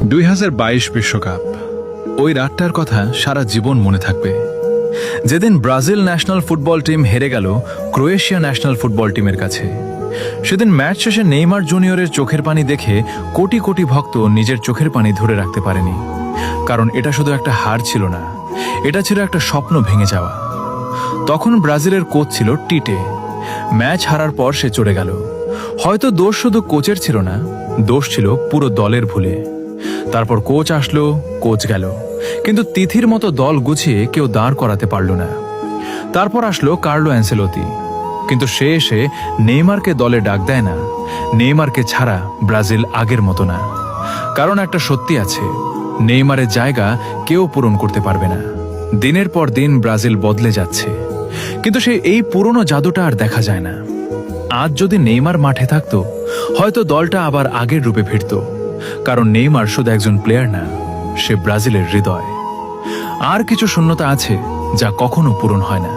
2022 বিশ্বকাপ, ওই রাতটার কথা সারা জীবন মনে থাকবে। যেদিন ব্রাজিল ন্যাশনাল ফুটবল টিম হেরে গেল ক্রোয়েশিয়া ন্যাশনাল ফুটবল টিমের কাছে। সেদিন ম্যাচ শেষে নেইমার জুনিয়রের চোখের পানি দেখে কোটি কোটি ভক্ত নিজের চোখের পানি ধরে রাখতে পারেনি। কারণ এটা শুধু একটা হার ছিল না, এটা ছিল একটা স্বপ্ন ভেঙে যাওয়া। তখন ব্রাজিলের কোচ ছিল টিটে। ম্যাচ হারার পর সে চলে গেল। হয়তো দোষ শুধু কোচের ছিল না, দোষ ছিল পুরো দলের ভুলে। তারপর কোচ আসলো, কোচ গেল, কিন্তু তিথির মতো দল গুছিয়ে কেউ দাঁড় করাতে পারল না। তারপর আসলো কার্লো অ্যানসেলোতি, কিন্তু সে এসে নেইমারকে দলে ডাক দেয় না। নেইমারকে ছাড়া ব্রাজিল আগের মতো না। কারণ একটা সত্যি আছে, নেইমারের জায়গা কেউ পূরণ করতে পারবে না। দিনের পর দিন ব্রাজিল বদলে যাচ্ছে, কিন্তু এই পুরনো জাদুটা আর দেখা যায় না। আজ যদি নেইমার মাঠে থাকতো, হয়তো দলটা আবার আগের রূপে ফিরত। কারণ নেইমার শুধু একজন প্লেয়ার না, সে ব্রাজিলের হৃদয়। আর কিছু শূন্যতা আছে যা কখনো পূরণ হয় না।